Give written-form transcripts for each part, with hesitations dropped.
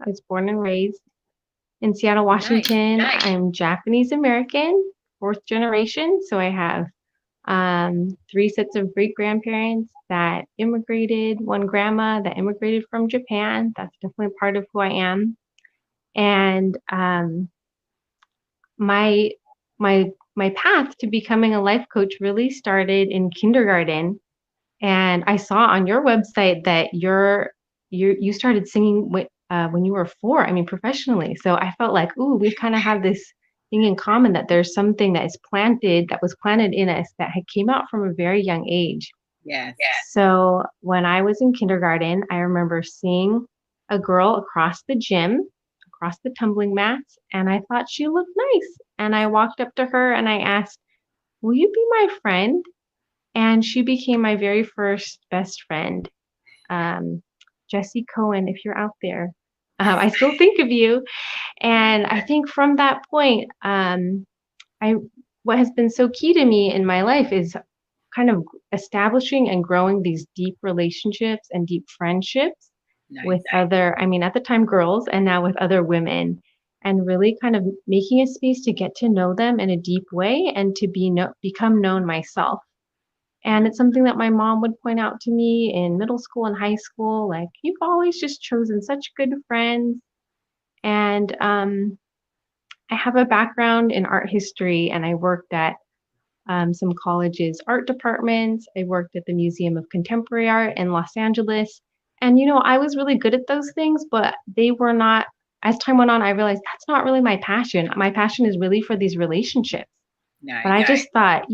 I was born and raised in Seattle, Washington. nice. I'm Japanese American, fourth generation. So I have 3 sets of great grandparents that immigrated, one grandma that immigrated from Japan. That's definitely part of who I am. And my my path to becoming a life coach really started in kindergarten. And I saw on your website that you started singing when you were 4. I mean, professionally. So I felt like, ooh, we kind of have this thing in common, that there's something that was planted in us that had came out from a very young age. Yes. So when I was in kindergarten, I remember seeing a girl across the gym, across the tumbling mats, and I thought she looked nice. And I walked up to her and I asked, "Will you be my friend?" And she became my very first best friend. Jessie Cohen, if you're out there, I still think of you. And I think from that point, what has been so key to me in my life is kind of establishing and growing these deep relationships and deep friendships with other, I mean, at the time, girls, and now with other women, and really kind of making a space to get to know them in a deep way and to become known myself. And it's something that my mom would point out to me in middle school and high school, like, you've always just chosen such good friends. And I have a background in art history, and I worked at some colleges' art departments. I worked at the Museum of Contemporary Art in Los Angeles. And, I was really good at those things, but they were not, as time went on, I realized that's not really my passion. My passion is really for these relationships. But I just thought,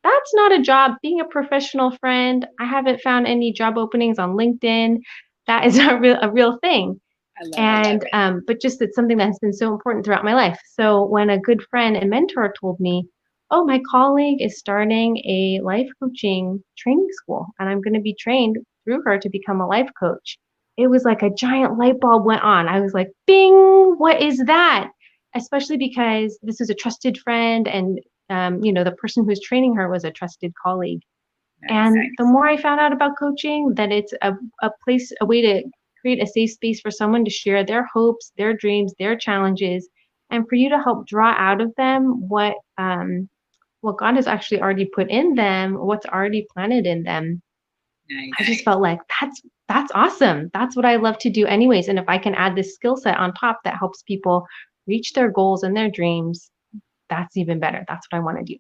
that's not a job. Being a professional friend, I haven't found any job openings on LinkedIn. That is a real thing. But just it's something that has been so important throughout my life. So when a good friend and mentor told me, "Oh, my colleague is starting a life coaching training school, and I'm going to be trained through her to become a life coach," it was like a giant light bulb went on. I was like, "Bing! What is that?" Especially because this is a trusted friend, and the person who's training her was a trusted colleague. And the more I found out about coaching, that it's a way to create a safe space for someone to share their hopes, their dreams, their challenges, and for you to help draw out of them what God has actually already put in them, what's already planted in them. I just felt like that's awesome. That's what I love to do anyways. And if I can add this skill set on top that helps people reach their goals and their dreams, that's even better. That's what I want to do.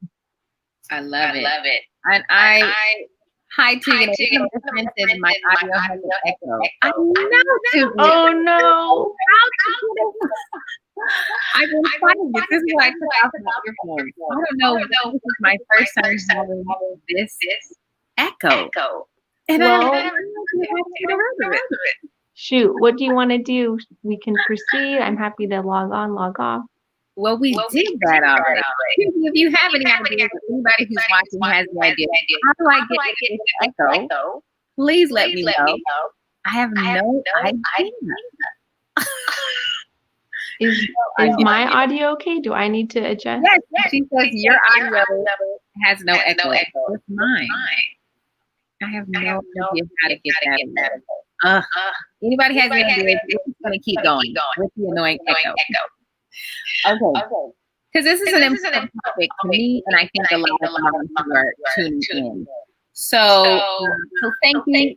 I love it. And hi Tegan, in my audio has an echo. I know too. Oh no. I've been fighting this. This is why I took off my earphones. I don't know. This is my first time having this echo. And I don't know how to get around it. Shoot, what do you want to do? We can proceed. I'm happy to log on, log off. Well, we did that already. If you have any ideas, anybody who's watching has the idea, how do I get this echo? Please let me know. I have no idea. Is my audio okay? Do I need to adjust? Yes. She says your audio has no echo. It's mine. I have no idea how to get that. Anybody has any ideas? We're just going to keep going with the annoying echo. Okay. Because this is an important topic to me, and I think a lot of moms who are tuning in. So thank you.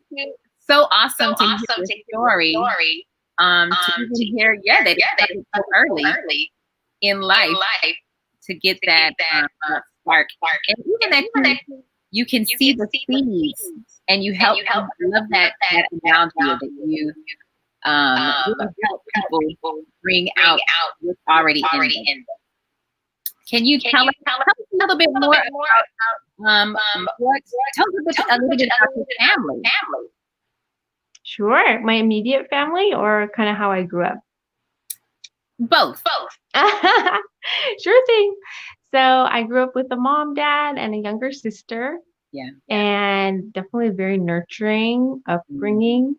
So awesome to hear your story. To even hear, that it started so early in life to get that spark. And even that you can see the seeds, and you help. I love that analogy that you really help people bring out what's already in them. Can you tell us a little bit more about tell us a little bit about your family? Sure. My immediate family, or kind of how I grew up? Both. Sure thing. So I grew up with a mom, dad, and a younger sister. Yeah. And definitely very nurturing upbringing,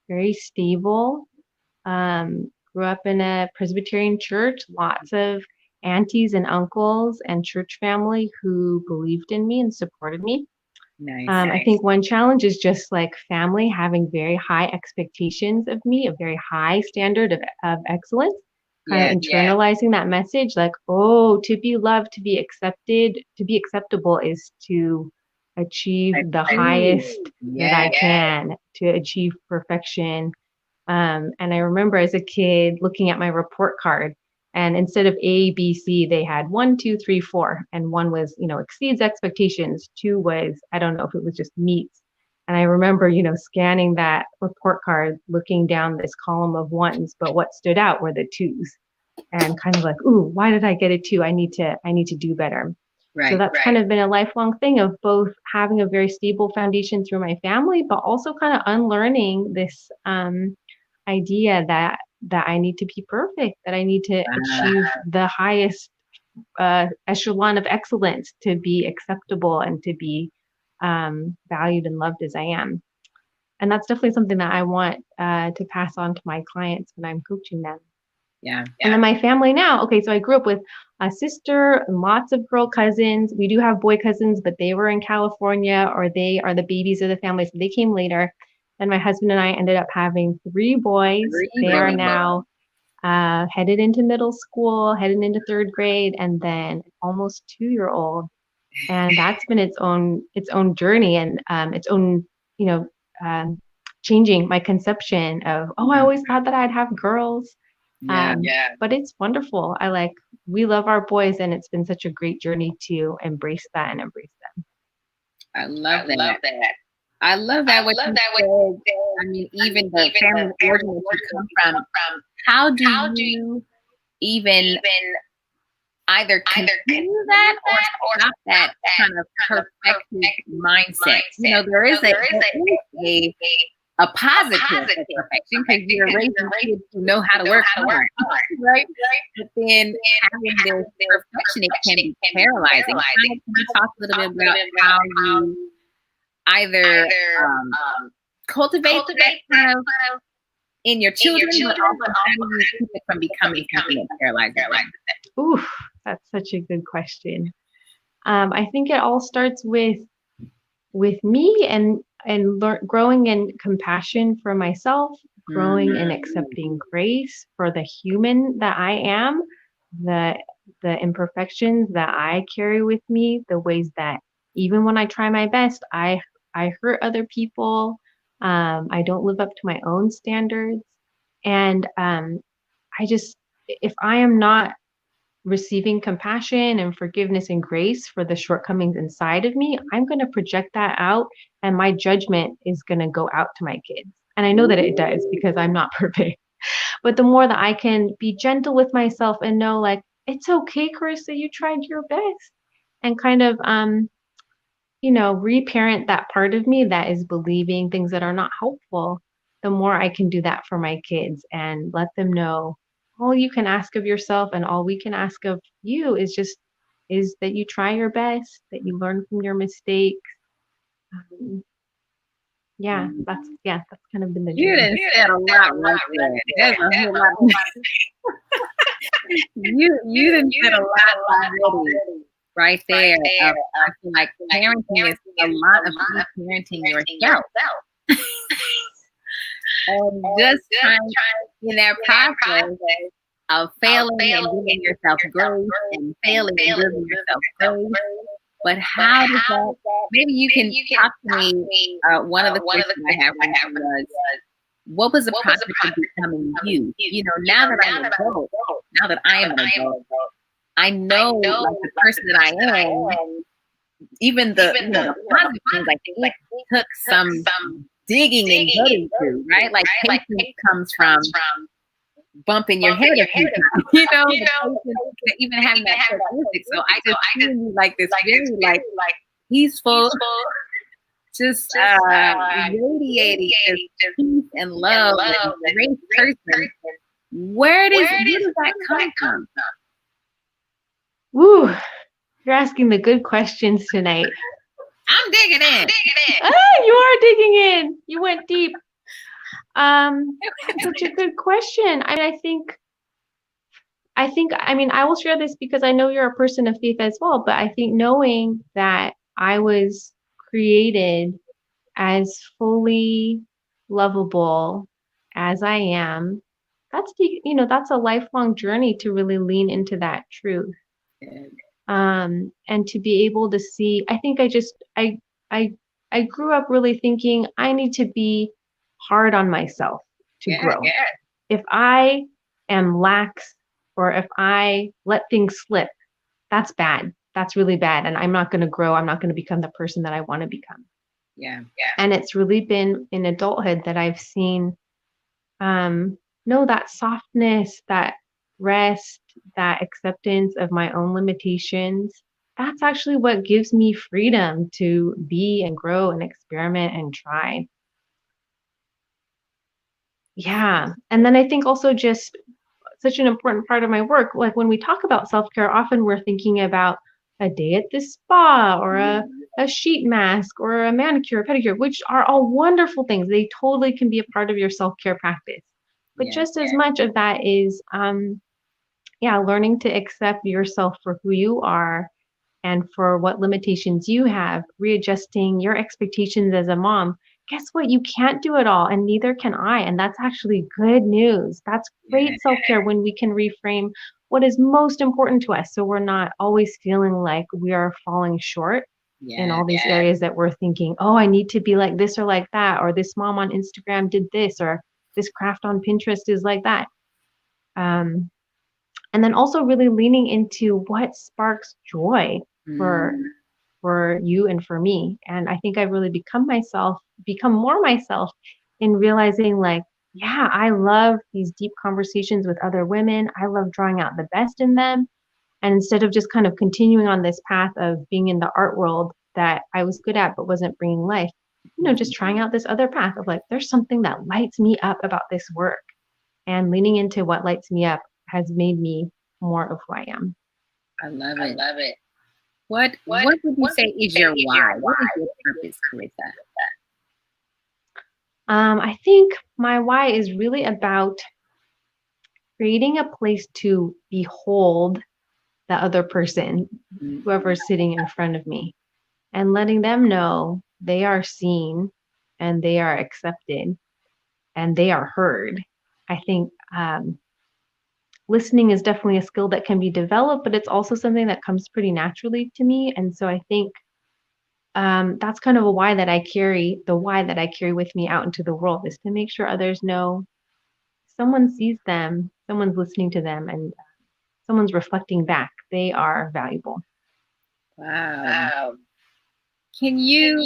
very stable. Grew up in a Presbyterian church, lots of aunties and uncles and church family who believed in me and supported me. Nice. I think one challenge is just like family having very high expectations of me, a very high standard of excellence. kind of internalizing that message, like, oh, to be loved, to be accepted, to be acceptable is to achieve the highest that I can, to achieve perfection. And I remember as a kid looking at my report card, and instead of A, B, C, they had 1, 2, 3, 4. And 1 was, exceeds expectations. 2 was, I don't know if it was just meets. And I remember, scanning that report card, looking down this column of 1s, but what stood out were the 2s. And kind of like, ooh, why did I get a 2? I need to do better. Right. So that's kind of been a lifelong thing of both having a very stable foundation through my family, but also kind of unlearning this idea that I need to be perfect, that I need to achieve the highest echelon of excellence to be acceptable and to be valued and loved as I am. And that's definitely something that I want to pass on to my clients when I'm coaching them. Yeah. And then my family now, okay, so I grew up with a sister and lots of girl cousins. We do have boy cousins, but they were in California, or they are the babies of the family, so they came later. And my husband and I ended up having 3 boys. They are now headed into middle school, headed into 3rd grade, and then almost 2-year-old. And that's been its own journey, and its own, changing my conception of, I always thought that I'd have girls. But it's wonderful. We love our boys, and it's been such a great journey to embrace that and embrace them. I love that. I love that. What you said. I mean, even the family origin that you come from. How do you even either continue that or stop that kind of perfected mindset? There is a positive perfection, because you're raising kids who know how to work hard, right? But then having this perfection, it can be paralyzing. Can you talk a little bit about how you either cultivate that kind of in your children, but also how do you keep it from becoming something that paralyzes them? Ooh, that's such a good question. I think it all starts with me and growing in compassion for myself, growing in accepting grace for the human that I am, the imperfections that I carry with me, the ways that even when I try my best, I hurt other people. I don't live up to my own standards. And if I am not receiving compassion and forgiveness and grace for the shortcomings inside of me, I'm going to project that out, and my judgment is going to go out to my kids. And I know that it does, because I'm not perfect. But the more that I can be gentle with myself and know, like, it's okay, Charissa, you tried your best, and kind of, reparent that part of me that is believing things that are not helpful, the more I can do that for my kids and let them know all you can ask of yourself and all we can ask of you is that you try your best, that you learn from your mistakes. That's kind of been the journey. You didn't said a lot right there. There's a whole lot. You didn't said a lot already right there. I feel like parenting is a lot of parenting yourself. And just trying in that process of failing and giving yourself grace and failing and giving yourself grace. But how does that, maybe you can talk to me, one of the questions I have was, what was the process of becoming you? Now that I'm an adult, now that I am an adult, I know like the person that I am, even the positive things, like it took some digging and getting to, right? Like patience comes from bumping your head a few times, even having that characteristic. So I just feel like this very like peaceful, just radiating just peace and love and a great person. Where does that come from? Woo, you're asking the good questions tonight. I'm digging in. You are digging in. You went deep. Such a good question. I will share this because I know you're a person of faith as well, but I think knowing that I was created as fully lovable as I am, that's a lifelong journey to really lean into that truth. Good. And to be able to see, I think I I grew up really thinking I need to be hard on myself to grow. Yeah. If I am lax or if I let things slip, that's bad. That's really bad. And I'm not going to grow. I'm not going to become the person that I want to become. Yeah. And it's really been in adulthood that I've seen, no, that softness, that rest, that acceptance of my own limitations. That's actually what gives me freedom to be and grow and experiment and try. Yeah. And then I think also just such an important part of my work. Like when we talk about self care, often we're thinking about a day at the spa or a sheet mask or a manicure, pedicure, which are all wonderful things. They totally can be a part of your self care practice. But Yeah. just as much of that is, learning to accept yourself for who you are and for what limitations you have, readjusting your expectations as a mom. Guess what? You can't do it all, and neither can I. And that's actually good news. That's great self care when we can reframe what is most important to us. So we're not always feeling like we are falling short in all these areas that we're thinking, oh, I need to be like this or like that, or this mom on Instagram did this, or this craft on Pinterest is like that. Um, and then also really leaning into what sparks joy for for you and for me. And I think I've really become more myself in realizing like, yeah, I love these deep conversations with other women. I love drawing out the best in them. And instead of just kind of continuing on this path of being in the art world that I was good at but wasn't bringing life, just trying out this other path of like, there's something that lights me up about this work. And leaning into what lights me up has made me more of who I am. I love it. What would you say is your why? What is your purpose, Charissa? I think my why is really about creating a place to behold the other person, whoever's sitting in front of me, and letting them know they are seen and they are accepted and they are heard. I think listening is definitely a skill that can be developed, but it's also something that comes pretty naturally to me. And so I think that's kind of a why that I carry, the why that I carry with me out into the world is to make sure others know someone sees them, someone's listening to them, and someone's reflecting back. They are valuable. Wow. Can you,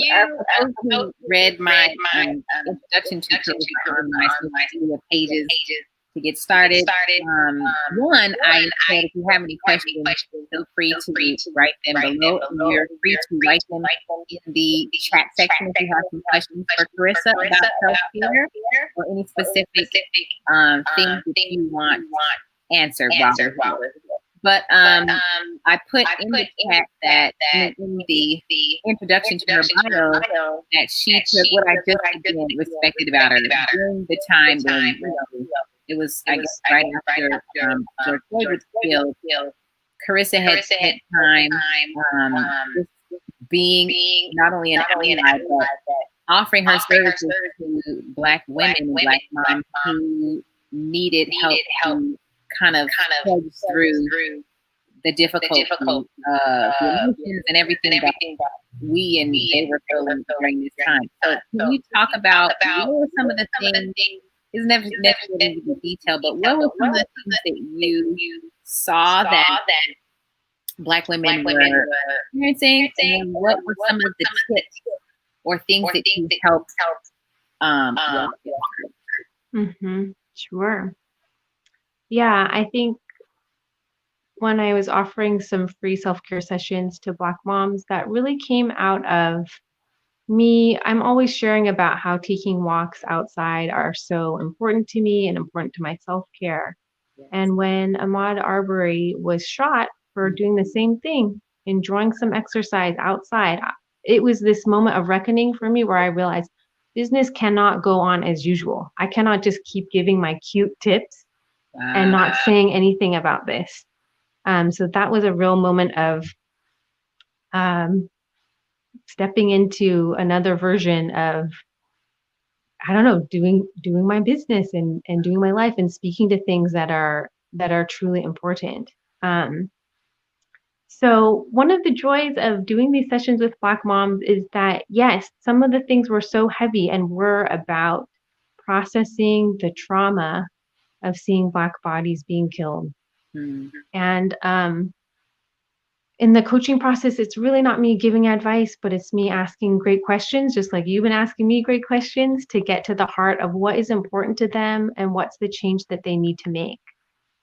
for those who read my introduction to Charissa on my social media pages to get started, one, I said if you have any questions, feel free to write them below. You're free to write them in the chat section if you have some questions for Charissa about self-care or any specific things that you want answered while we're here. But I put in the chat that in the introduction to her bio that she took what I just again respected about her during the time when it was I guess right after George Floyd was killed. Charissa had spent time just being not only an ally but offering her services to Black women and Black moms who needed help to kind of plug through the difficulty of the emotions and everything that we and they were feeling during this time. So can you talk about what were some of the things, it's never necessarily to be detailed, but what were some of the things that you saw that Black women were experiencing, and what were some of the tips or things that you helped Sure. Yeah, I think when I was offering some free self-care sessions to Black moms, that really came out of me. I'm always sharing about how taking walks outside are so important to me and important to my self-care. And when Ahmaud Arbery was shot for doing the same thing, enjoying some exercise outside, it was this moment of reckoning for me where I realized business cannot go on as usual. I cannot just keep giving my cute tips and not saying anything about this. So that was a real moment of stepping into another version of I don't know, doing my business and doing my life and speaking to things that are truly important. So one of the joys of doing these sessions with Black moms is that, yes, some of the things were so heavy and were about processing the trauma of seeing Black bodies being killed. And in the coaching process, it's really not me giving advice, but it's me asking great questions, just like you've been asking me great questions, to get to the heart of what is important to them and what's the change that they need to make.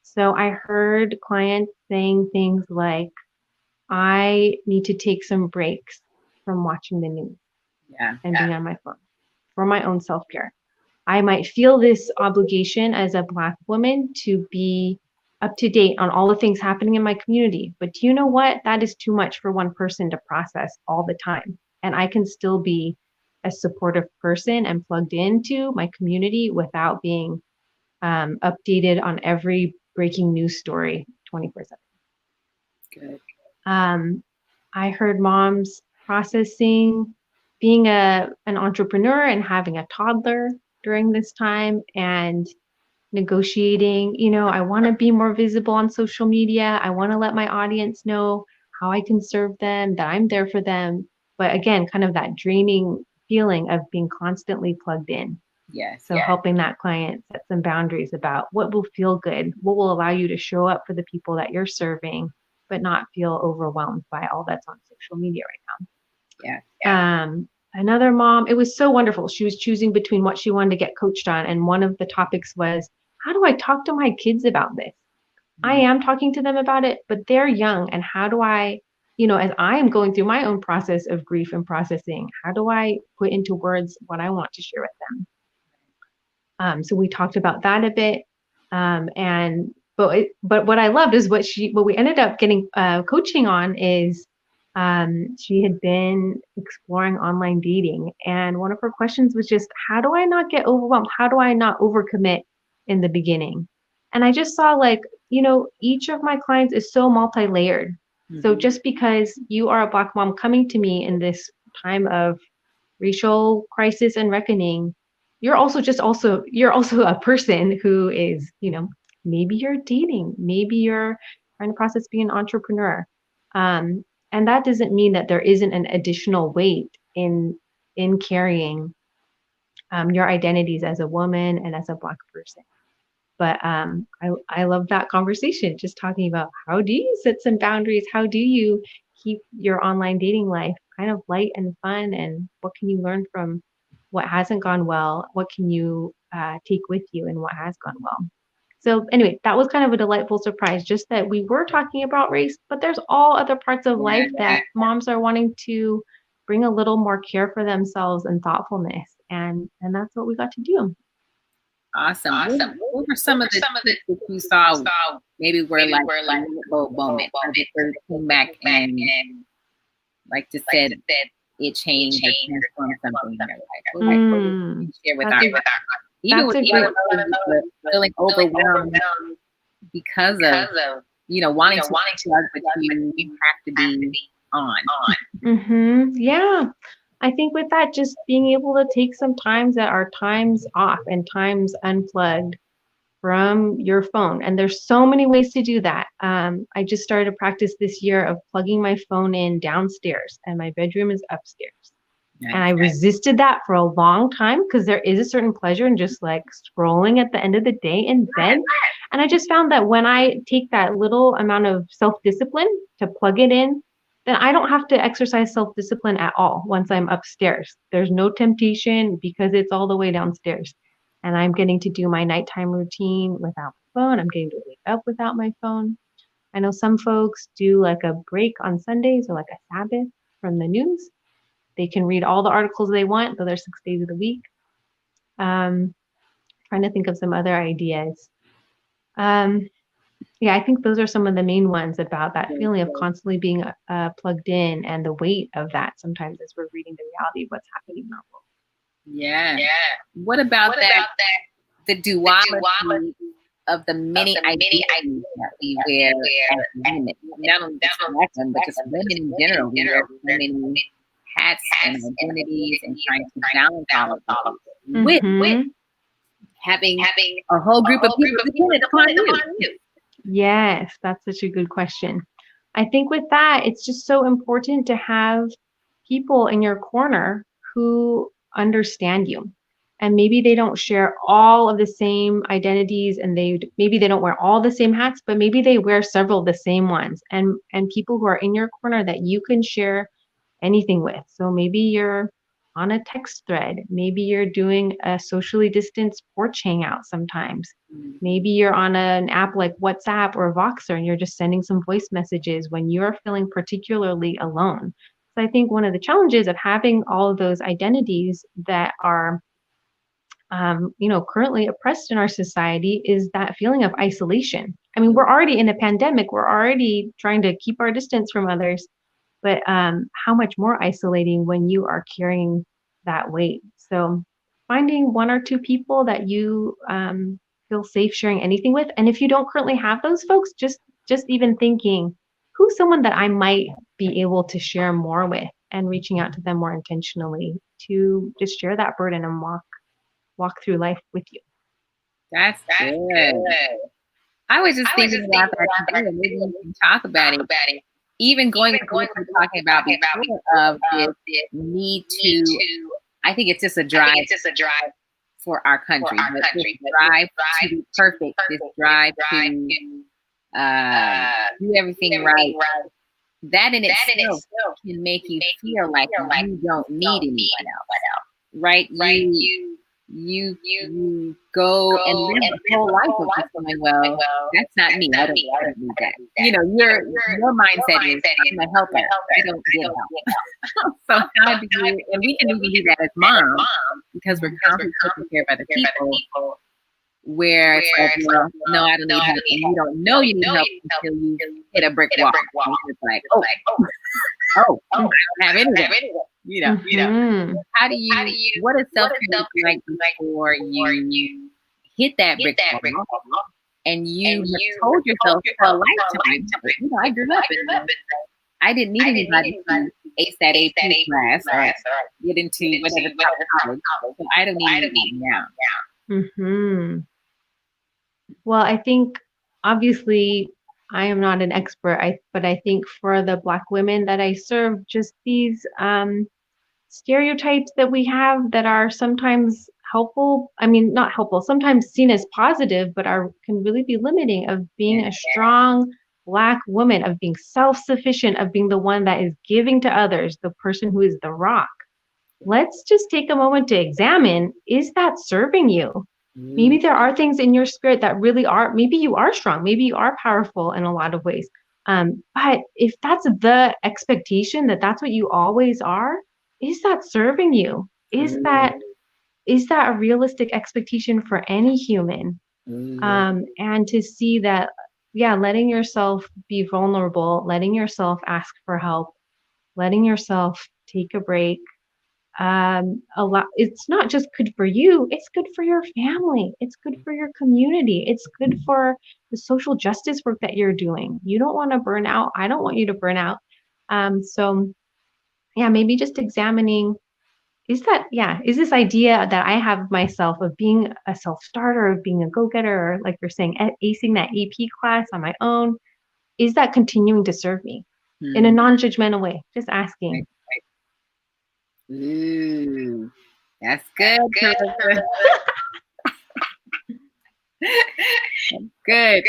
So I heard clients saying things like, I need to take some breaks from watching the news and being on my phone for my own self-care. I might feel this obligation as a Black woman to be up to date on all the things happening in my community. But do you know what? That is too much for one person to process all the time. And I can still be a supportive person and plugged into my community without being updated on every breaking news story 24/7. Good. I heard moms processing being an entrepreneur and having a toddler during this time, and negotiating, I want to be more visible on social media. I want to let my audience know how I can serve them, that I'm there for them. But again, kind of that draining feeling of being constantly plugged in. Yes. So helping that client set some boundaries about what will feel good, what will allow you to show up for the people that you're serving, but not feel overwhelmed by all that's on social media right now. Yeah. Another mom, it was so wonderful. She was choosing between what she wanted to get coached on. And one of the topics was, how do I talk to my kids about this? I am talking to them about it, but they're young. And how do I, as I am going through my own process of grief and processing, how do I put into words what I want to share with them? So we talked about that a bit. But what I loved is what we ended up getting coaching on is, she had been exploring online dating. And one of her questions was just, how do I not get overwhelmed? How do I not overcommit in the beginning? And I just saw each of my clients is so multi-layered. So just because you are a Black mom coming to me in this time of racial crisis and reckoning, you're also a person who is, maybe you're dating, maybe you're trying to process being an entrepreneur. And that doesn't mean that there isn't an additional weight in carrying your identities as a woman and as a Black person. But I love that conversation, just talking about how do you set some boundaries? How do you keep your online dating life kind of light and fun? And what can you learn from what hasn't gone well? What can you take with you in what has gone well? So anyway, that was kind of a delightful surprise, just that we were talking about race, but there's all other parts of life that moms are wanting to bring a little more care for themselves and thoughtfulness. And that's what we got to do. Awesome. What were some of the things that you saw maybe were like a little moment when they first came back and like just said it changed or transformed something in their life? What would you share with our even with feeling overwhelmed because of wanting to plug, but you have to be on. Yeah. I think with that, just being able to take some times that are times off and times unplugged from your phone. And there's so many ways to do that. I just started a practice this year of plugging my phone in downstairs, and my bedroom is upstairs. Nice. And I resisted that for a long time because there is a certain pleasure in just like scrolling at the end of the day in bed. And I just found that when I take that little amount of self-discipline to plug it in, then I don't have to exercise self-discipline at all once I'm upstairs. There's no temptation because it's all the way downstairs. And I'm getting to do my nighttime routine without my phone. I'm getting to wake up without my phone. I know some folks do like a break on Sundays or like a Sabbath from the news. They can read all the articles they want, though they're 6 days of the week. Trying to think of some other ideas. Yeah, I think those are some of the main ones about that feeling of constantly being plugged in and the weight of that sometimes as we're reading the reality of what's happening in our world. Yeah. What about the duality of the many identities that we wear as women? Not only just women, but just women in general. We wear so many hats and identities and trying to balance all of those. with having a whole group of people dependent upon you? Yes, that's such a good question. I think with that, it's just so important to have people in your corner who understand you. And maybe they don't share all of the same identities, and maybe they don't wear all the same hats, but maybe they wear several of the same ones. And people who are in your corner that you can share anything with. So maybe you're on a text thread. Maybe you're doing a socially distanced porch hangout sometimes. Maybe you're on an app like WhatsApp or Voxer and you're just sending some voice messages when you're feeling particularly alone. So I think one of the challenges of having all of those identities that are currently oppressed in our society is that feeling of isolation. I mean, we're already in a pandemic. We're already trying to keep our distance from others. But how much more isolating when you are carrying that weight. So finding one or two people that you feel safe sharing anything with. And if you don't currently have those folks, just even thinking, who's someone that I might be able to share more with, and reaching out to them more intentionally to just share that burden and walk through life with you. That's good. I was just thinking about that today, and maybe we can talk about it. Even going with what we were talking about before of this need to, I think it's just a drive for our country. This drive to be perfect, this drive to do everything right. That in itself can make you feel like you don't need anyone else, right? You go and live a whole life of just going, well, that's not me. I don't need that. Your mindset is, I'm a helper. I don't get help. So how do you, and we can even do that as moms because we're constantly taking care of other people, where it's like, well, no, I don't need help. And you don't know you need help until you hit a brick wall. And it's like, I don't have anything. How do you, what is self-care like before you hit that brick wall and you have told yourself for a lifetime, I grew up and I didn't need anybody to ace that AP class or get into whatever college, so I don't need anybody now. Well, I think obviously I am not an expert, but I think for the Black women that I serve, just these stereotypes that we have that are sometimes helpful, not helpful, sometimes seen as positive, but can really be limiting, of being a strong Black woman, of being self-sufficient, of being the one that is giving to others, the person who is the rock. Let's just take a moment to examine, is that serving you? Maybe there are things in your spirit that really are, maybe you are strong, maybe you are powerful in a lot of ways. But if that's the expectation, that's what you always are, is that serving you? Is that a realistic expectation for any human? And to see that, letting yourself be vulnerable, letting yourself ask for help, letting yourself take a break, it's not just good for you, it's good for your family, it's good for your community, it's good for the social justice work that you're doing. You don't want to burn out. I don't want you to burn out. So maybe just examining, is this idea that I have of myself of being a self-starter, of being a go-getter, or like you're saying, acing that AP class on my own, is that continuing to serve me in a non-judgmental way? Just asking. Ooh, that's good. Good.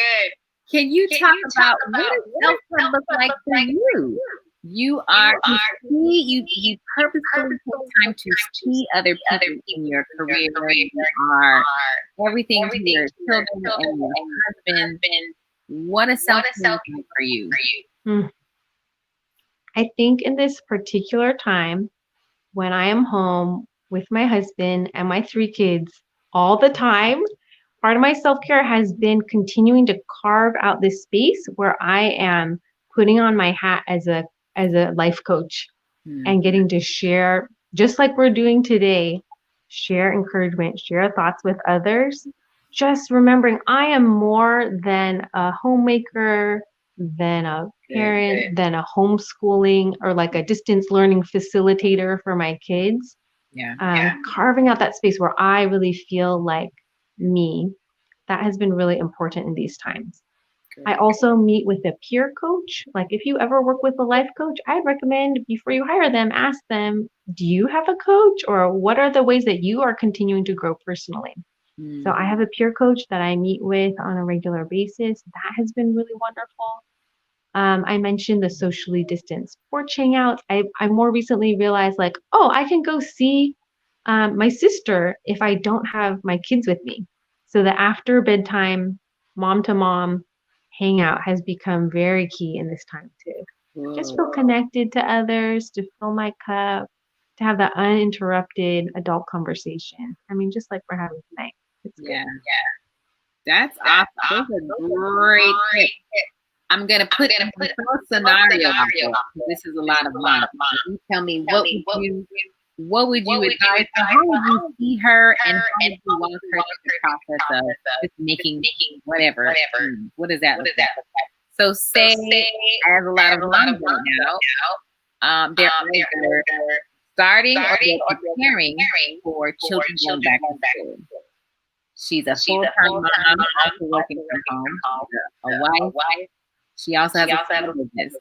Can you talk about what does self-care look like for you? You purposefully take time to see other people in your career. You are everything to your children and your husband. What does self-care look like for you? I think in this particular time, when I am home with my husband and my 3 kids all the time, part of my self-care has been continuing to carve out this space where I am putting on my hat as a life coach and getting to share, just like we're doing today, share encouragement, share thoughts with others. Just remembering I am more than a homemaker, than a parent, than a homeschooling or like a distance learning facilitator for my kids. Carving out that space where I really feel like me, that has been really important in these times. I also meet with a peer coach. Like if you ever work with a life coach, I'd recommend before you hire them, ask them, do you have a coach, or what are the ways that you are continuing to grow personally? So I have a peer coach that I meet with on a regular basis. That has been really wonderful. I mentioned the socially distanced porch hangouts. I more recently realized like, oh, I can go see my sister if I don't have my kids with me. So the after bedtime mom to mom hangout has become very key in this time to just feel connected to others, to fill my cup, to have that uninterrupted adult conversation. I mean, just like we're having tonight. It's good. That's awesome. Those are great tips. I'm gonna put a scenario out there. This is a lot of mom. You tell me what would you advise her? How would you see her, and how would you walk her through the process of just making whatever? What does that look like? So say, as a lot of moms right now, they're either starting or they're preparing for children going back to school. She's a full-time mom, also working from home, a wife. She also has a business.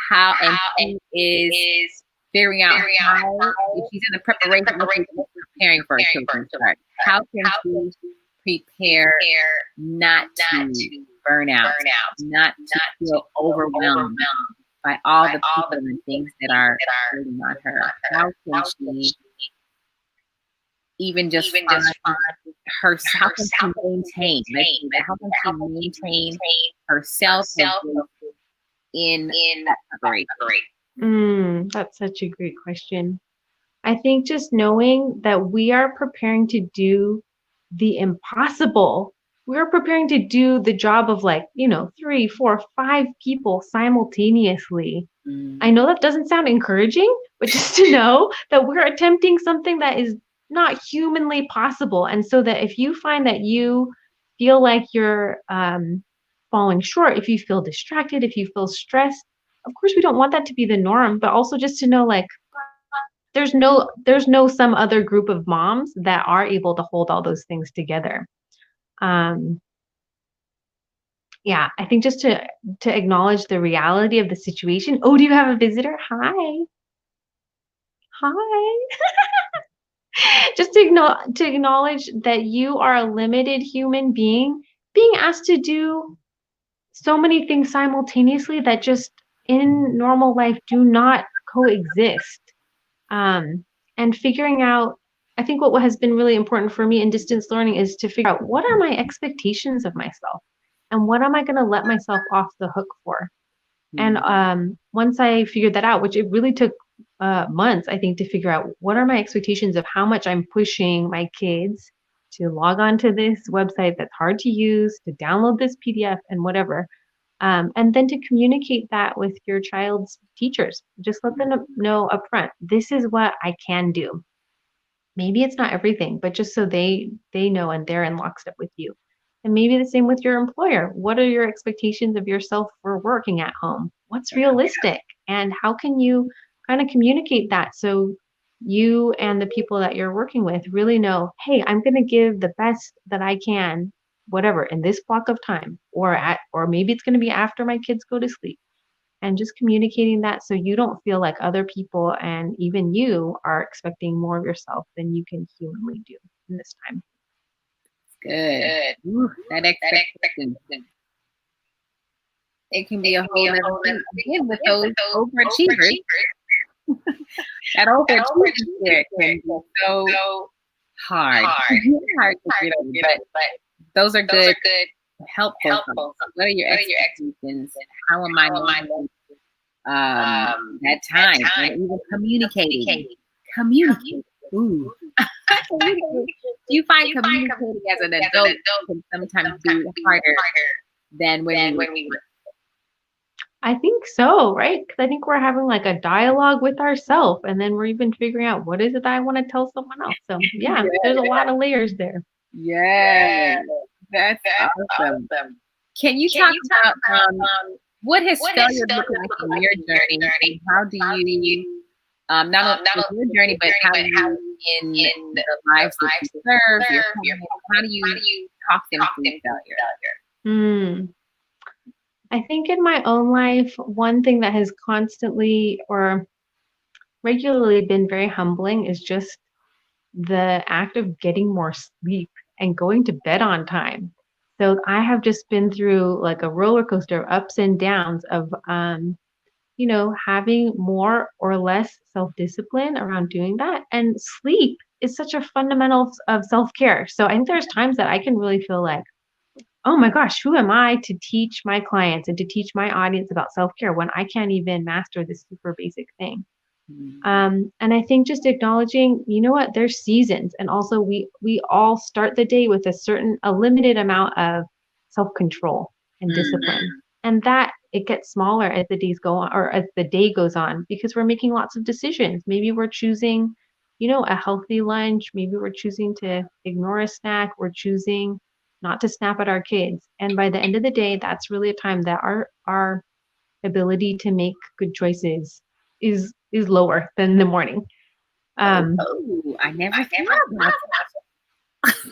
How and she is figuring out how, if she's in the preparation, preparing for a children's start, how can she prepare not to burn out, not to feel overwhelmed by all the people and things that are burning on her? How can she even just find herself, how can she maintain herself in that preparation? That's such a great question. I think just knowing that we are preparing to do the impossible. We're preparing to do the job of 3, 4, 5 people simultaneously. I know that doesn't sound encouraging, but just to know that we're attempting something that is not humanly possible. And so that if you find that you feel like you're falling short, if you feel distracted, if you feel stressed, of course we don't want that to be the norm, but also just to know there's no some other group of moms that are able to hold all those things together. I think just to acknowledge the reality of the situation. Oh, do you have a visitor? Hi. Just to acknowledge that you are a limited human being being asked to do so many things simultaneously that just in normal life do not coexist. And figuring out, I think what has been really important for me in distance learning is to figure out what are my expectations of myself and what am I going to let myself off the hook for. And once I figured that out, which it really took months, I think, to figure out what are my expectations of how much I'm pushing my kids to log on to this website that's hard to use, to download this PDF and whatever. And then to communicate that with your child's teachers. Just let them know upfront, this is what I can do. Maybe it's not everything, but just so they know and they're in lockstep with you. And maybe the same with your employer. What are your expectations of yourself for working at home? What's realistic? And how can you kind of communicate that so you and the people that you're working with really know, hey, I'm going to give the best that I can, whatever, in this block of time, or maybe it's going to be after my kids go to sleep. And just communicating that so you don't feel like other people and even you are expecting more of yourself than you can humanly do in this time. Good. Ooh, that expectation. It can be a whole other thing. Again, with those overachievers. That overachiever spirit can be so hard. Hard to get over, but those are good, helpful. What are your expectations? How am I managing that time? And even communicating. Ooh. Do you find communicating as an adult can sometimes be harder than when we were? I think so, right? Because I think we're having like a dialogue with ourselves, and then we're even figuring out what is it that I want to tell someone else. So there's a lot of layers there. Yeah, that's awesome. Can you talk about what has failure looked like in your journey, and how do you not only your journey, but how you in the lives that you serve, your clients, how do you talk them through failure? I think in my own life, one thing that has constantly or regularly been very humbling is just the act of getting more sleep and going to bed on time. So I have just been through like a roller coaster of ups and downs of having more or less self-discipline around doing that. And sleep is such a fundamental of self-care. So I think there's times that I can really feel like, oh my gosh, who am I to teach my clients and to teach my audience about self-care when I can't even master this super basic thing? And I think just acknowledging, you know what, there's seasons. And also we all start the day with a limited amount of self-control and discipline. And that it gets smaller as the days go on or as the day goes on because we're making lots of decisions. Maybe we're choosing, a healthy lunch. Maybe we're choosing to ignore a snack. We're choosing not to snap at our kids. And by the end of the day, that's really a time that our ability to make good choices is lower than the morning. I never thought about that.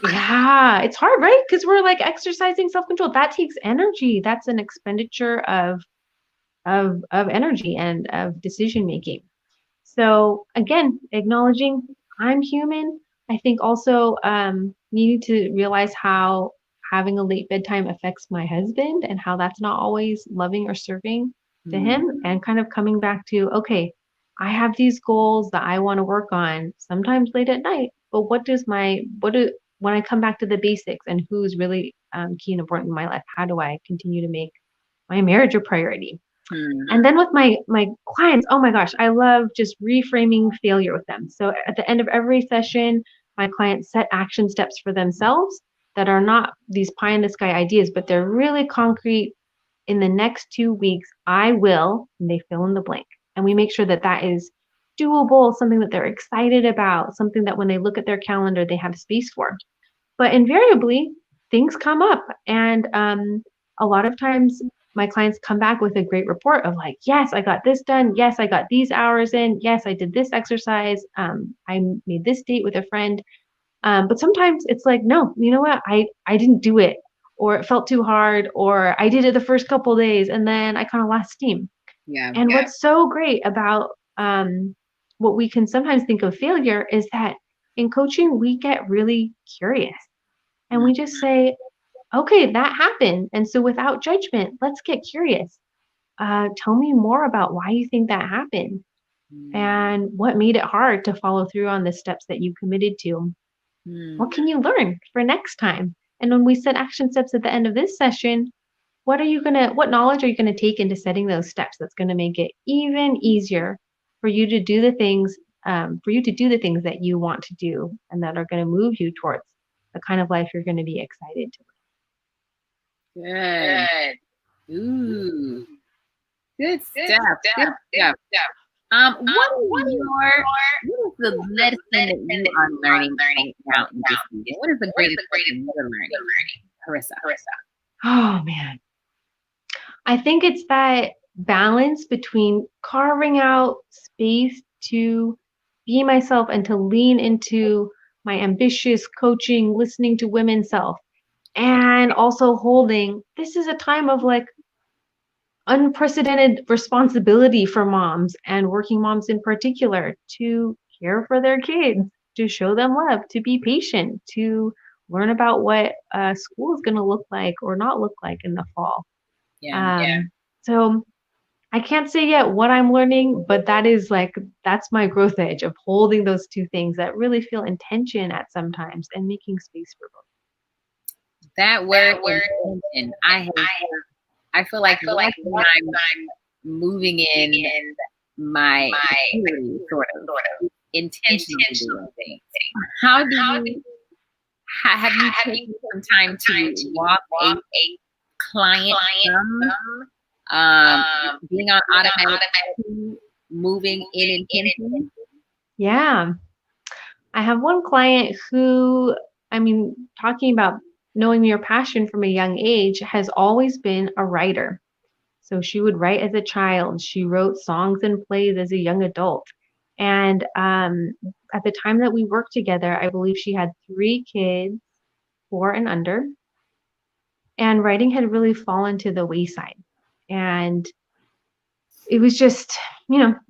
Yeah, it's hard, right? Because we're like exercising self-control. That takes energy. That's an expenditure of energy and of decision making. So again, acknowledging I'm human. I think also needing to realize how having a late bedtime affects my husband and how that's not always loving or serving to him, and kind of coming back to, okay, I have these goals that I want to work on, sometimes late at night, but when I come back to the basics and who's really key and important in my life, how do I continue to make my marriage a priority? And then with my clients, oh my gosh, I love just reframing failure with them. So at the end of every session, my clients set action steps for themselves that are not these pie in the sky ideas, but they're really concrete. In the next 2 weeks, I will, and they fill in the blank. And we make sure that that is doable, something that they're excited about, something that when they look at their calendar, they have space for. But invariably, things come up. And a lot of times, my clients come back with a great report of like, yes, I got this done. Yes, I got these hours in. Yes, I did this exercise. I made this date with a friend. But sometimes it's like, no, you know what? I didn't do it, or it felt too hard, or I did it the first couple of days and then I kind of lost steam. And what's so great about what we can sometimes think of failure is that in coaching, we get really curious and we just say, okay, that happened. And so without judgment, let's get curious. Tell me more about why you think that happened and what made it hard to follow through on the steps that you committed to. What can you learn for next time? And when we set action steps at the end of this session, what knowledge are you going to take into setting those steps that's going to make it even easier for you to do the things that you want to do and that are going to move you towards the kind of life you're going to be excited to live. Good. Ooh. Good stuff. Good stuff. What is the lesson that you are learning right now in this season? What is the greatest lesson you're learning, Charissa? Oh man. I think it's that balance between carving out space to be myself and to lean into my ambitious coaching, listening to women's self, and also holding, this is a time of like unprecedented responsibility for moms and working moms in particular to care for their kids, to show them love, to be patient, to learn about what school is going to look like or not look like in the fall. So I can't say yet what I'm learning, but that's my growth edge of holding those two things that really feel in tension at sometimes and making space for both. That word intention, I feel like when I'm moving in my sort of intentionally doing things. How do you have you taken some time to walk a client from being on automatic to moving in intention? Yeah. I have one client who, talking about knowing your passion from a young age, has always been a writer. So she would write as a child. She wrote songs and plays as a young adult. And at the time that we worked together, I believe she had 3 kids, 4 and under, and writing had really fallen to the wayside. And it was just,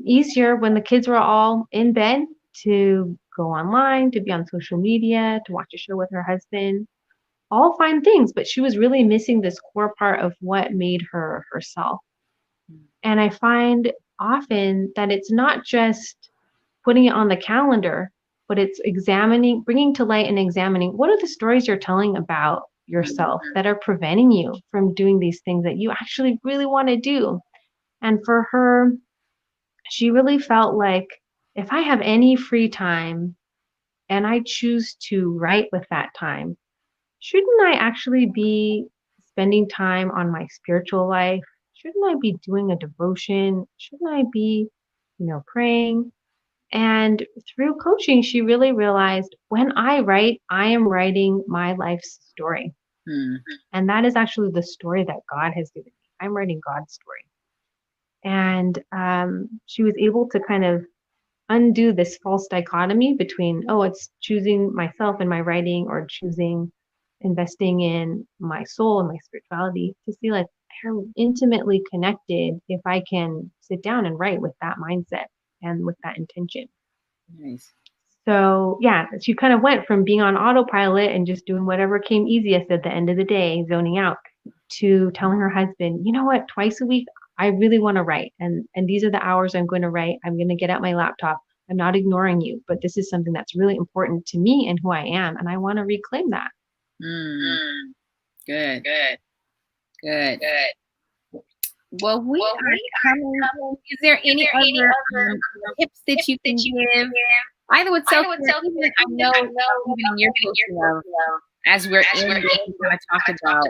easier when the kids were all in bed to go online, to be on social media, to watch a show with her husband. All fine things, but she was really missing this core part of what made her herself. And I find often that it's not just putting it on the calendar, but it's examining, bringing to light and examining what are the stories you're telling about yourself that are preventing you from doing these things that you actually really want to do. And for her, she really felt like if I have any free time and I choose to write with that time, shouldn't I actually be spending time on my spiritual life? Shouldn't I be doing a devotion? Shouldn't I be, praying? And through coaching, she really realized when I write, I am writing my life's story. And that is actually the story that God has given me. I'm writing God's story. And she was able to kind of undo this false dichotomy between, it's choosing myself and my writing or choosing investing in my soul and my spirituality, to see like they're intimately connected if I can sit down and write with that mindset and with that intention. Nice. So yeah, she kind of went from being on autopilot and just doing whatever came easiest at the end of the day, zoning out, to telling her husband, you know what, twice a week, I really want to write. And these are the hours I'm going to write. I'm going to get out my laptop. I'm not ignoring you, but this is something that's really important to me and who I am. And I want to reclaim that. Good. Well, we are coming. Is there any other tips that you can give? Either with self-care, I know even in your coaching, as we're in this, we kind of talk about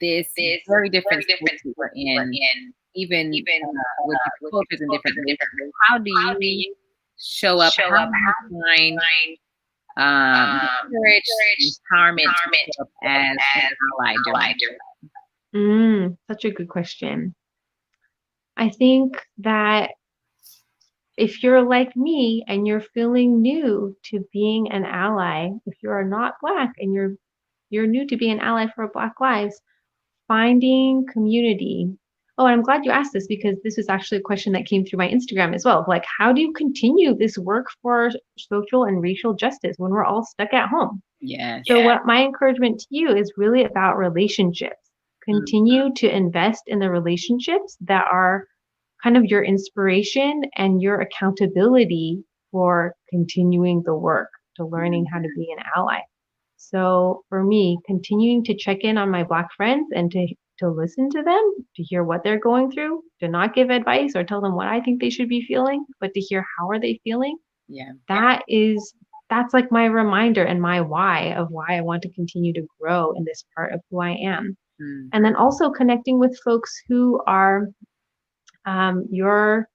this very different space that we're in, even with the cultures and different things. How do you show up? How do you find courage, empowerment to show up as an ally during Such a good question. I think that if you're like me and you're feeling new to being an ally, if you're not Black and you're new to being an ally for Black lives, finding community. Oh, and I'm glad you asked this because this is actually a question that came through my Instagram as well. Like, how do you continue this work for social and racial justice when we're all stuck at home? So what my encouragement to you is really about relationships. Continue to invest in the relationships that are kind of your inspiration and your accountability for continuing the work, to learning how to be an ally. So for me, continuing to check in on my Black friends and to listen to them, to hear what they're going through, to not give advice or tell them what I think they should be feeling, but to hear how are they feeling. That's like my reminder and my why of why I want to continue to grow in this part of who I am. And then also connecting with folks who are your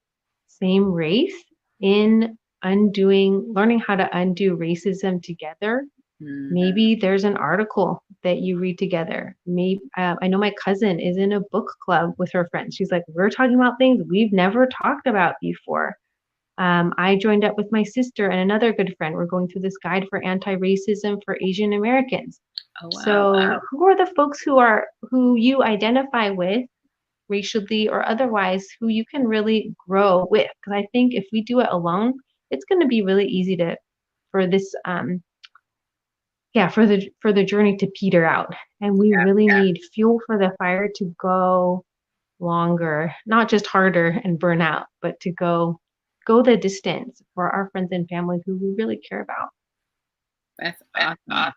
same race in learning how to undo racism together. Maybe there's an article that you read together. Maybe I know my cousin is in a book club with her friends. She's like, we're talking about things we've never talked about before. I joined up with my sister and another good friend. We're going through this guide for anti-racism for Asian Americans. So who are the folks who you identify with, racially or otherwise, who you can really grow with? Because I think if we do it alone, it's going to be really easy for this for the journey to peter out. And we really need fuel for the fire to go longer, not just harder and burn out, but to go the distance for our friends and family who we really care about. That's awesome.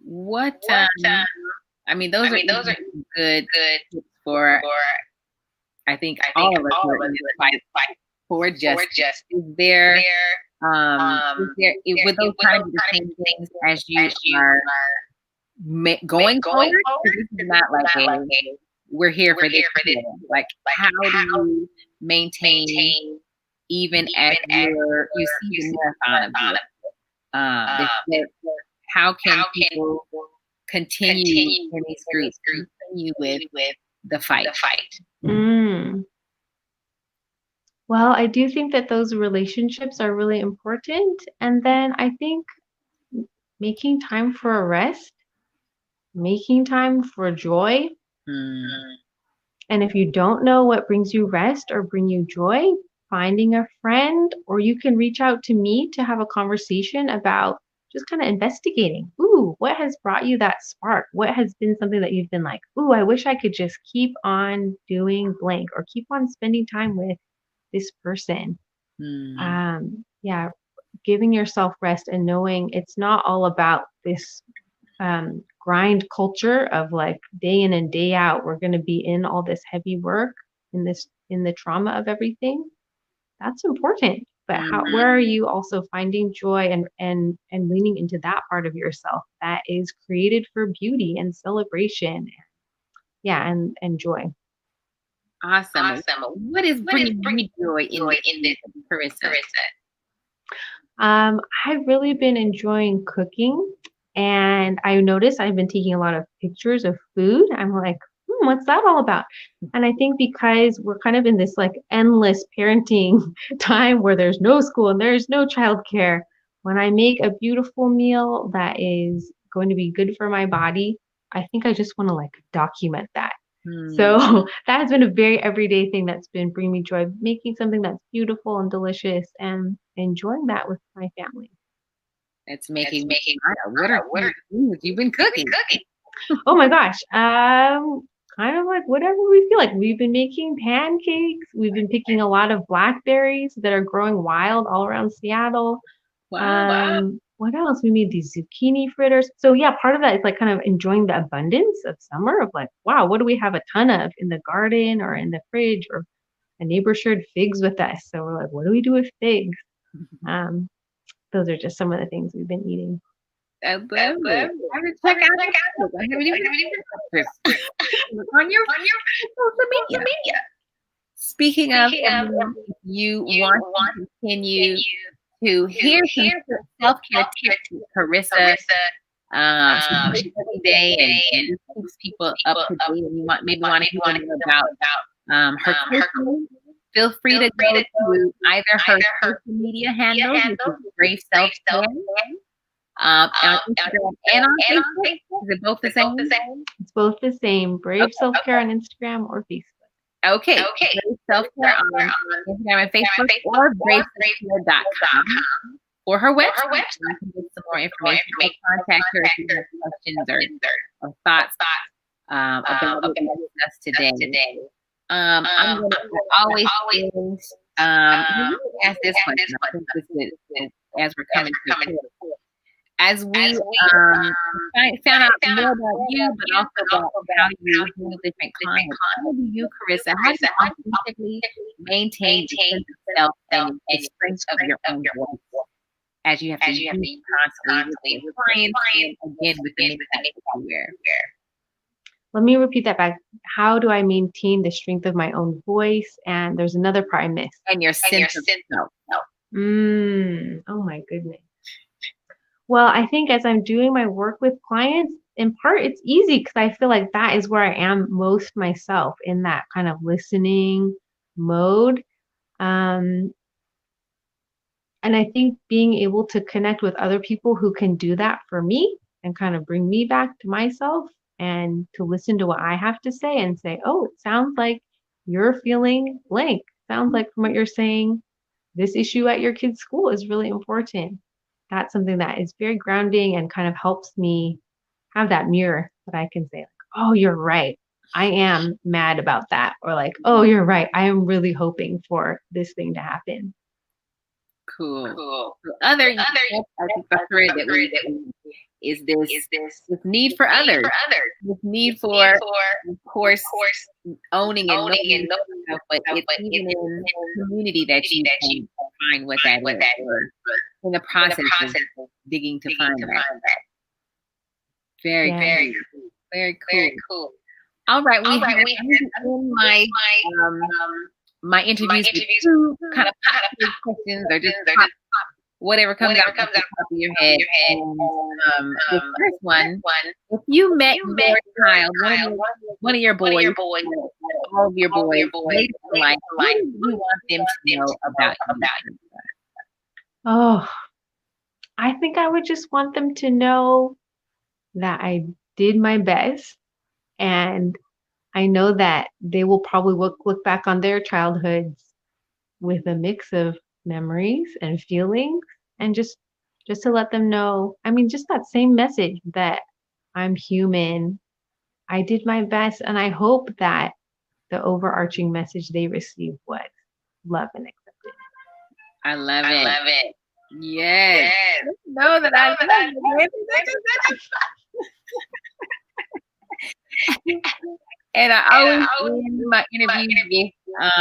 What I mean, those are good tips for I think all of us are in this fight for justice. Is there would those kind of be the same things as you are going forward? This is not like we're here for this. Like, how do you maintain even as you see the marathon of how can people continue in these groups, continue with the fight? Well, I do think that those relationships are really important. And then I think making time for a rest, making time for joy. Hmm. And if you don't know what brings you rest or bring you joy, finding a friend, or you can reach out to me to have a conversation about just kind of investigating. Ooh, what has brought you that spark? What has been something that you've been like, ooh, I wish I could just keep on doing blank or keep on spending time with this person. Hmm. Yeah, giving yourself rest and knowing it's not all about this grind culture of like day in and day out. We're going to be in all this heavy work in the trauma of everything. That's important. But where are you also finding joy and leaning into that part of yourself that is created for beauty and celebration? Yeah, and joy. Awesome. What is bringing you joy in this, Charissa? I've really been enjoying cooking, and I noticed I've been taking a lot of pictures of food. I'm like, what's that all about? And I think because we're kind of in this like endless parenting time where there's no school and there's no childcare, when I make a beautiful meal that is going to be good for my body, I think I just want to like document that. So that has been a very everyday thing that's been bringing me joy, making something that's beautiful and delicious and enjoying that with my family. That's making me smile. What are some foods you've been cooking? Oh my gosh. Kind of like whatever we feel like. We've been making pancakes. We've been picking a lot of blackberries that are growing wild all around Seattle. Wow. What else? We made these zucchini fritters. So yeah, part of that is like kind of enjoying the abundance of summer of like, wow, what do we have a ton of in the garden or in the fridge, or a neighbor shared figs with us. So we're like, what do we do with figs? Um, those are just some of the things we've been eating. I love it. I have to check out the cookbook. I haven't even look on your social media. Speaking of, you want to continue to hear some self-care tips with Charissa. She takes every day and keeps people up to date. And you want maybe want to hear more about her coaching. Feel free to go to either her social media handles, which is Brave Selfcare, on Instagram and on Facebook. Is it both the same? It's both the same. Brave Selfcare on Instagram or Facebook. Okay. Brave Selfcare on Instagram and Facebook, or braveselfcare.com, or her website. You can get some more information. Contact her if you have questions or thoughts about what we discussed today. I'm going to always ask this question. I think this is, as we're coming to a close. As we found out more about you, but also about how you handle different clients, how do you, Charissa, how do you authentically maintain the sense of self and the strength of your own voice as you have to use constantly with clients and again with the impact everywhere? Let me repeat that back. How do I maintain the strength of my own voice? And there's another part I missed. And your sense of self. Oh my goodness. Well, I think as I'm doing my work with clients, in part it's easy because I feel like that is where I am most myself, in that kind of listening mode. And I think being able to connect with other people who can do that for me and kind of bring me back to myself, and to listen to what I have to say and say, oh, it sounds like you're feeling blank. Sounds like from what you're saying, this issue at your kid's school is really important. That's something that is very grounding and kind of helps me have that mirror that I can say, like, oh, you're right. I am mad about that. Or like, oh, you're right. I am really hoping for this thing to happen. Cool. Other I think the thread that we is this need for others. This need for, of course, owning and knowing yourself, but it's even in community that you can find what that is, or in the process of digging to find that. Very cool. All right, we have in my interviews with two kind of positive questions, or just whatever comes out of the top of your head. And the first one, if you met your child, one of your boys, all of your boys later in life, what do you want them to know about you? Oh, I think I would just want them to know that I did my best, and I know that they will probably look back on their childhoods with a mix of memories and feelings, and just to let them know, I mean, just that same message that I'm human, I did my best, and I hope that the overarching message they received was love and acceptance. I love it. Yes. Know that I love you. And I always end my interviews with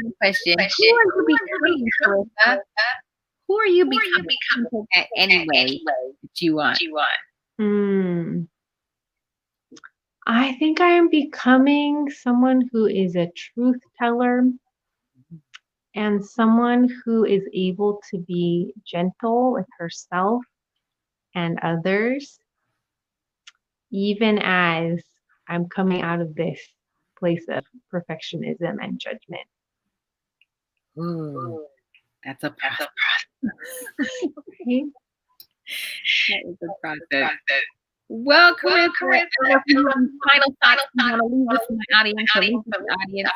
the question: who are you becoming, Charissa? Who are you becoming that anyway that you want? I think I am becoming someone who is a truth teller and someone who is able to be gentle with herself and others, even as I'm coming out of this place of perfectionism and judgment. Ooh, that's a process. Okay. That is a process. Well, Charissa, final thoughts you want to leave with my audience or leave with the audience?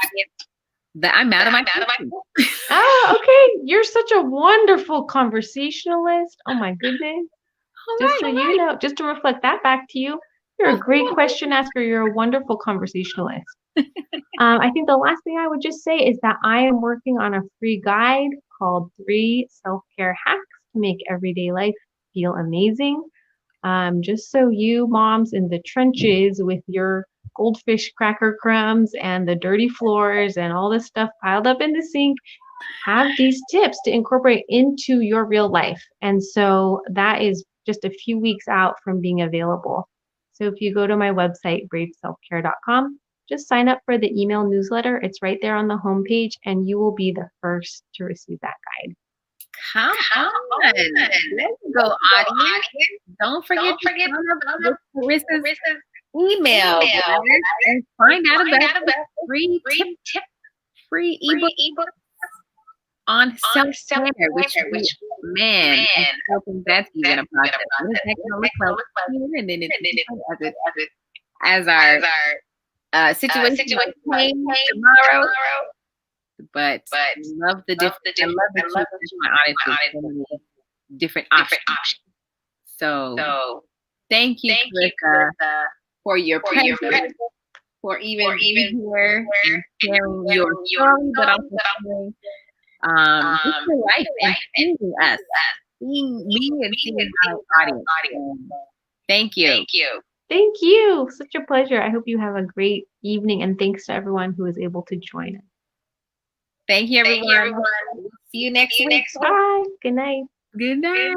That I'm out of my question. Okay. You're such a wonderful conversationalist. Oh my goodness. Just so you know, just to reflect that back to you, you're a great question asker. You're a wonderful conversationalist. I think the last thing I would just say is that I am working on a free guide called 3 Self-Care Hacks to Make Everyday Life Feel Amazing. Just so you moms in the trenches with your goldfish cracker crumbs and the dirty floors and all this stuff piled up in the sink have these tips to incorporate into your real life. And so that is just a few weeks out from being available. So if you go to my website, braveselfcare.com, just sign up for the email newsletter. It's right there on the homepage, and you will be the first to receive that guide. Come on. Let's go, audience. Don't forget to sign up with Charissa's email and find out about the free ebook on self-care, which man, I don't think that's even a process. What is that going to look like here? And then it's as our situation change tomorrow. But love the different. I love that you my audience with so many different options. So thank you, Charissa, for your presence, for even being here and sharing your story, but also sharing just your life and seeing us, seeing me and seeing our audience. Thank you. Thank you. Such a pleasure. I hope you have a great evening, and thanks to everyone who is able to join us. Thank you, everyone. We'll see you next week. Bye. Good night. Good night.